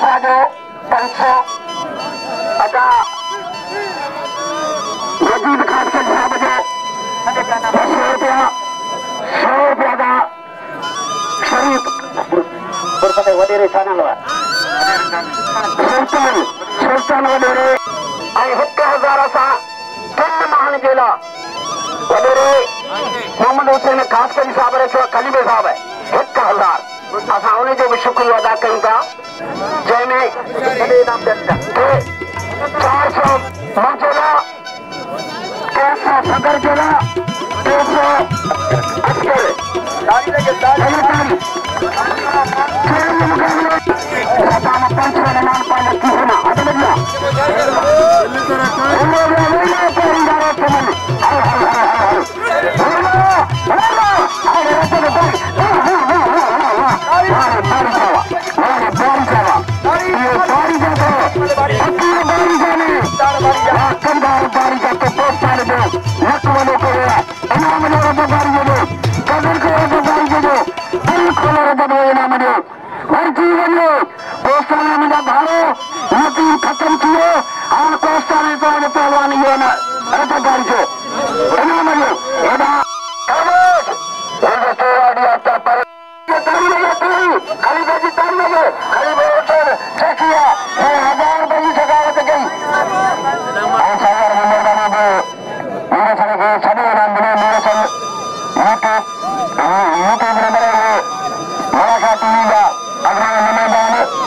साजो 500 अदा वजीद खान के साहब जो 100 रुपया का शरीफ वडेरे चैनल सुल्तान वडेरे 1000 असां 3 माहनि जे लाइ वडेरे मोहम्मद हुसैन खासकरी साहब रखियो कलीबे साहब 1000 असां उन जो बि शुक्रिया अदा कयूं था जंहिंमें 400 मुंहिंजे लाइ 300 सदर जे लाइ 300 अस्कर खत्म किए और कोस्टाने तो पहलवानी है ना रतगारी जो इनाम जो एदा खामोश वो तो आड़ी आता पर ये तारी नहीं आती खलीफा जी तारी नहीं खलीफा हुसैन चेकिया ये 1000 रुपए की सगावत गई और सागर नंबर बना दो मेरे सारे के सभी नाम बने मेरे सन यूट्यूब नंबर है बड़ा सा टीवी का अगला नंबर बने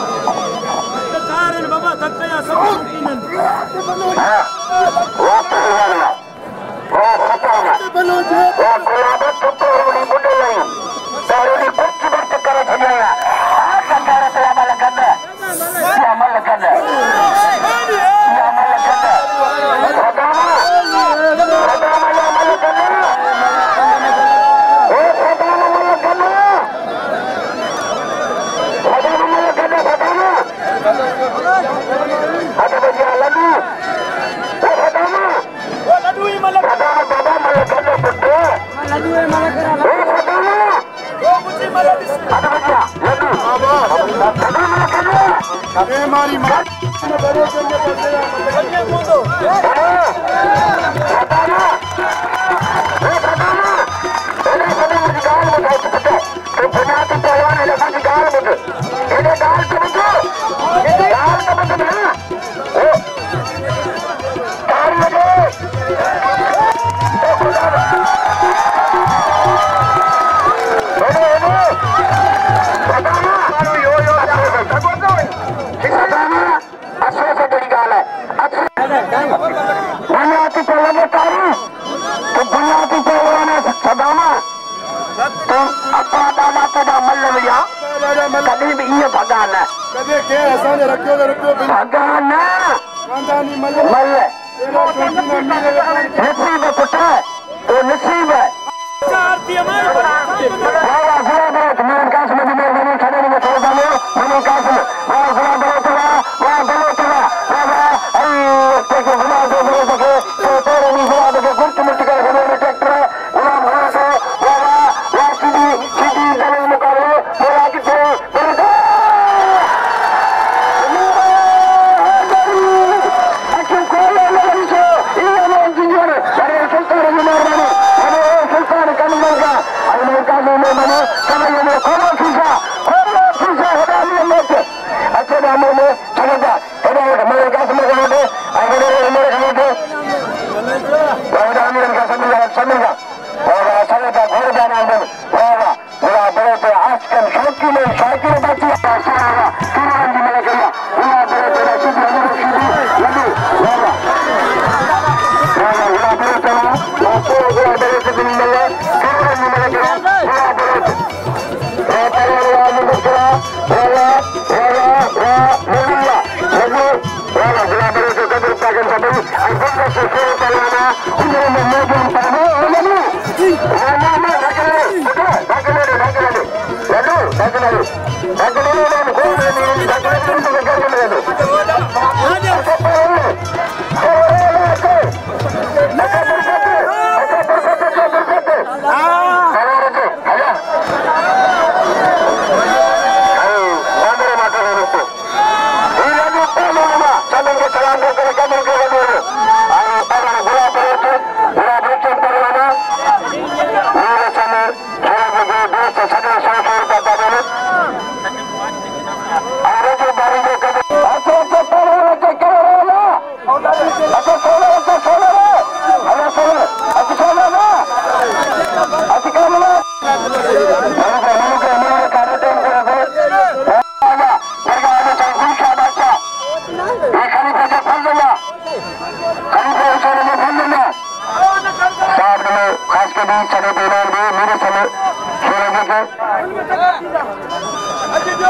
के बीच चले पहलवान भी मेरे समय खेलेंगे के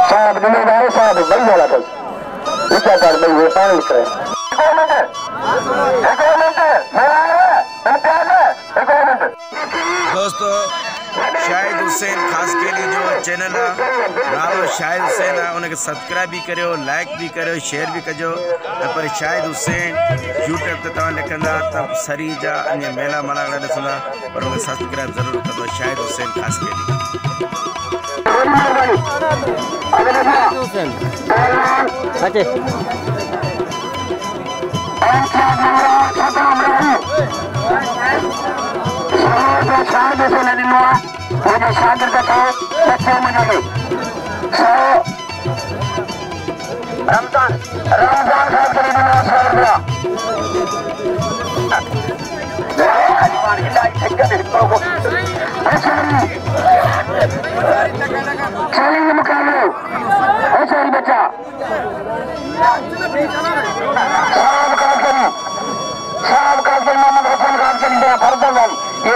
साहब जिम्मेदार साहब बड़ी वाला बस क्या कर भाई वो पानी लिख रहे दोस्तों शाहिद हुसैन खास के लिए जो चैनल है नालो शाहिद हुसैन है उन्हें सब्सक्राइब भी करो लाइक भी करो शेयर भी कजो पर शाहिद हुसैन यूट्यूब ते तव्हां लिखंदा तब सरी जा अन्य मेला मनागड़ा ॾिसंदा पर उन्हें सब्सक्राइब ज़रूर करो शाहिद हुसैन खास के लिए शायद ऐसे नहीं हुआ मुझे शागिर्द थे बच्चे मुझे रमजान साहब के लिए चलेंगे मुकाबले ऐसा बच्चा साहब का मोहम्मद हसन खान के लिए फर्जन ये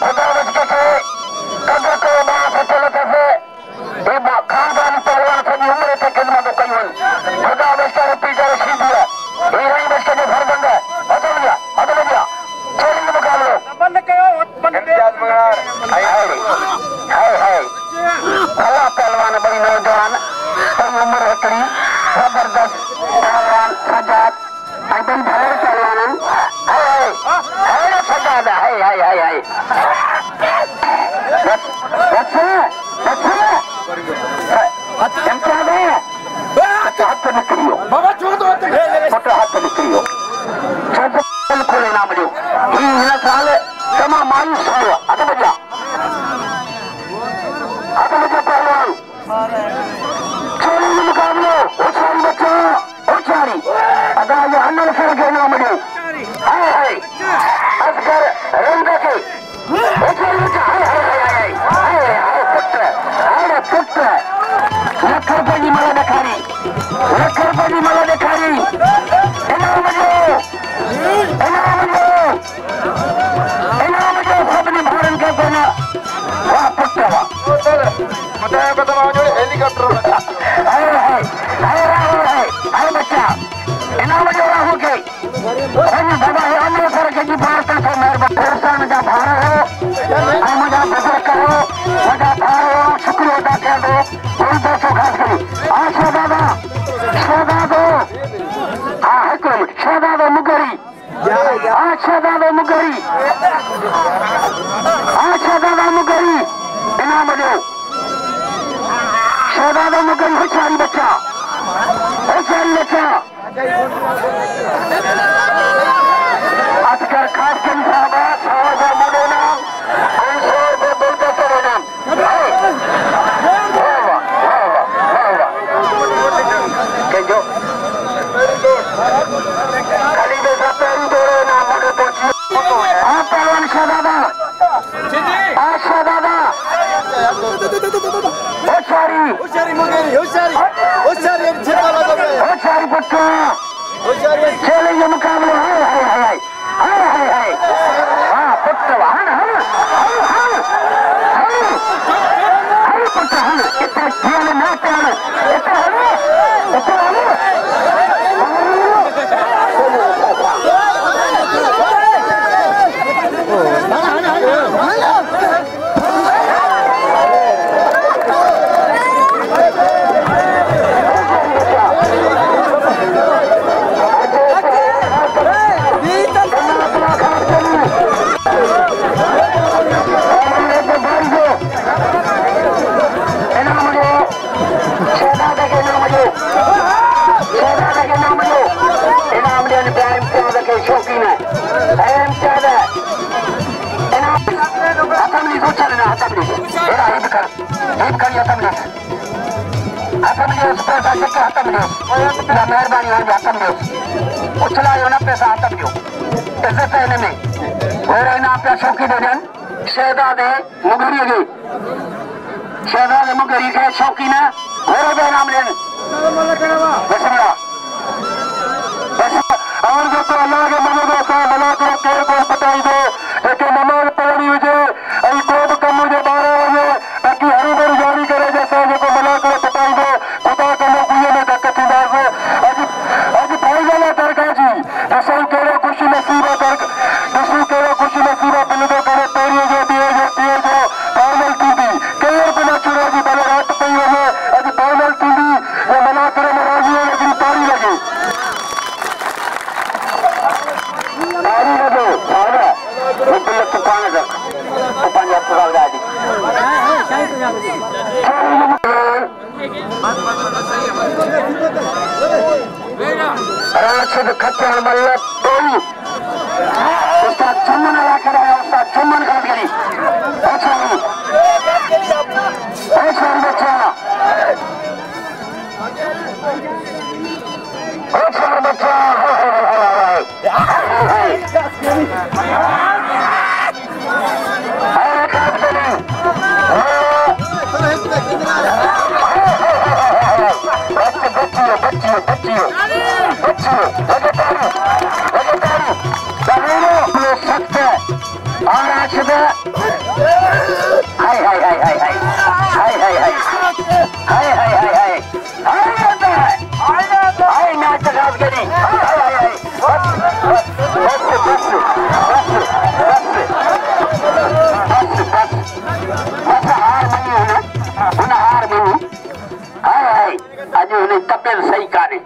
बतावत के थे कदर को बड़ा से चलते थे ये खानदान पहलवान से भी उम्र थे खिदमत कई हुई बतावत का पीछे रशीद दिया ये रही बस के फर्जन है बदल गया चलेंगे मुकाबले बंद करो इम्तियाज मगर हाय भला पहलवान बड़ी नौजवान कई उम्र हकड़ी जबरदस्त पहलवान सजाद एकदम भले पहलवान हाय सजाद हाय हाथ निकलियो बाबा छोड़ दो हाथ निकलियो बिल्कुल ना मिलो हिन साल तमा मायूस हो अध बजा पहलवान चोरी मुकाबलो उछारी बच्चा उछारी अदा ये अनल सर के ना मिलो हाय असगर रंग के उछारी बच्चा हाय पुत्र लख रुपए की मला दिखारी इनाम जो सभी भारत के कोना वाह पुत्र वाह हेलीकॉप्टर हाय बच्चा इनाम जो राहु के बाबा अमृत सर के जी भारत से मेहरबान जा भार हो मुझा बुजुर्ग हो मुझा भार हो शुक्रिया अदा कर दो कोई पैसों खास करी शहदादो मुगरी इनाम दो शहदादो मुगरी होशियारी बच्चा असगर खास करी साहब साहब मुझे नाम कोई 100 रुपये बोलते चले नाम जो खाली बेसा पैरी दौड़े ना मगर पहुंची हाँ पहलवान शहदादा होशियारी पुत्र चलेंगे मुकाबले हाय हाँ पुत्र पुत्र इतने ना शौकीन है मेहरबानी उछला पैसा में शौकी शहजादे मुगरी के शौकीन है इनाम और जो तो अल्लाह के मदद को भला को बताई दो लेकिन नमाज पढ़नी राशिद खच्चर मल्ल टोली उस्ताद चुम्मन अदा कराया उस्ताद चुम्मन खास गई अच्छा नहीं अच्छा बच्चा अच्छा बच्चा कपिल सही काने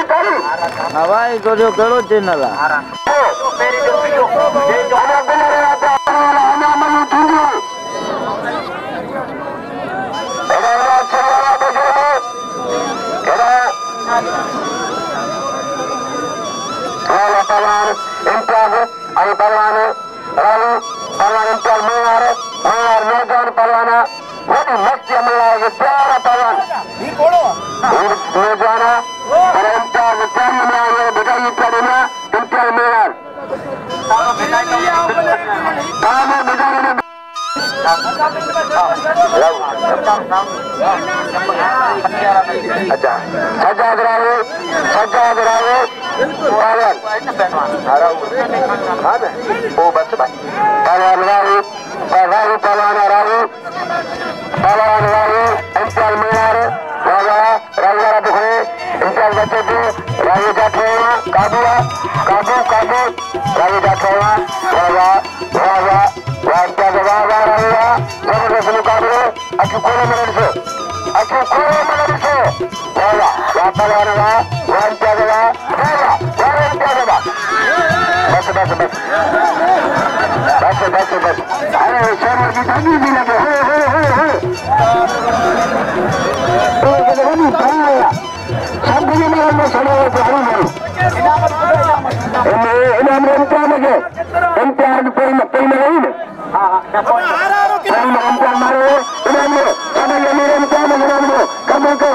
पकड़े हवाई करो करो channel मेजबाना para entrar no terreno de Budai Parima, entrar melhor. Kamu Budai अच्छा सज्जाद राव पालन वो बस पालन राव इंचाल मीनार राजा राजा दुखे इंचाल बच्चे थे राजा जाठेवा काबू राजा जाठेवा राजा वार्ता जवाब राजा जबरदस्त मुकाबले अचू कोने मिनट से राजा वार्ता वार्ता जवाब बस अरे शर्मा की तभी भी लगे सब में सड़े इम्तिहान पहले नहीं इम्तिहान मारो इम्तिहान कम करो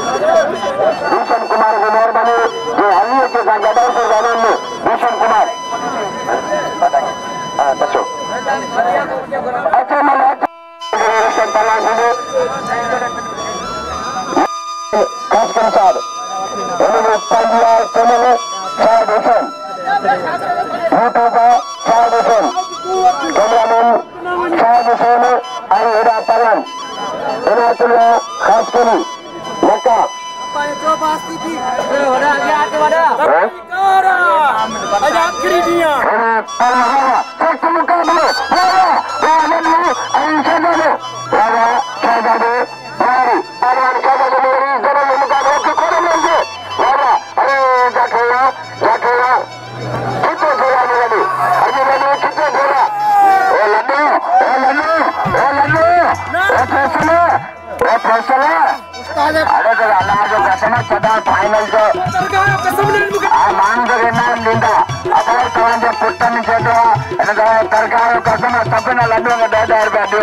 भूषण कुमार की मेहरबानी जो हल्ली के गदर से जाने में भूषण कुमार बच्चों अच्छा मन खासकर साहब उन्होंने पंजिया चैनल शायद हुसैन यूट्यूब शायद हुसैन कैमरामैन शायद हुसैन और हिरा पलन इनायतुल्लाह खासकरी मक्का फाइनल पुटन तरकार कसम तपिन लड्डू में 10,000 रुपया दो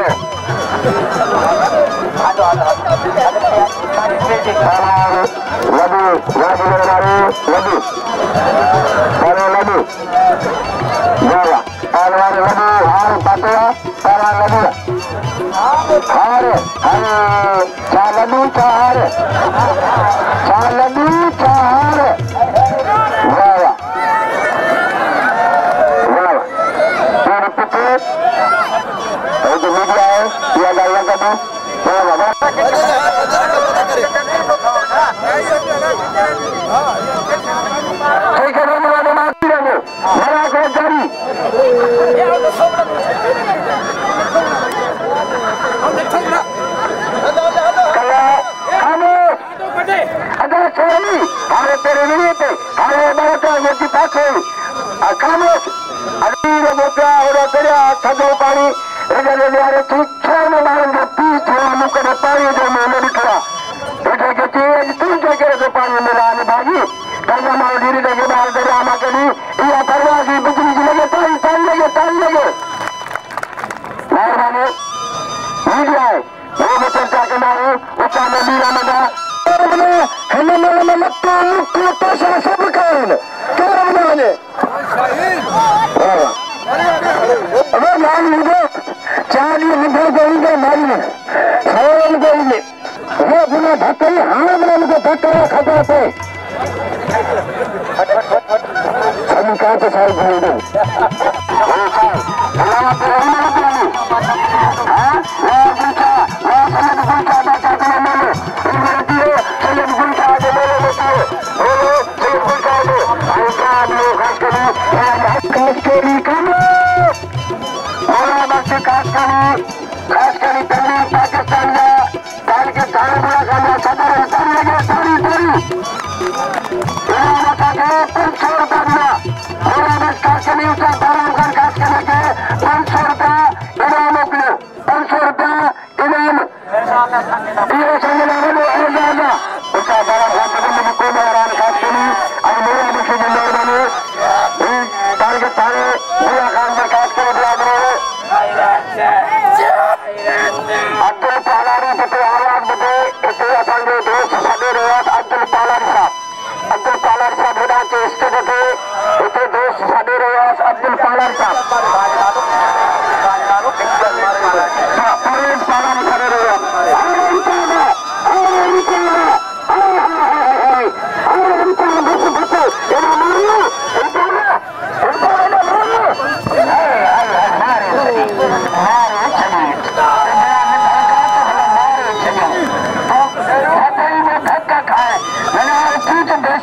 सारे बुरा खान बर्खास्त कर दिया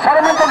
शर्म तो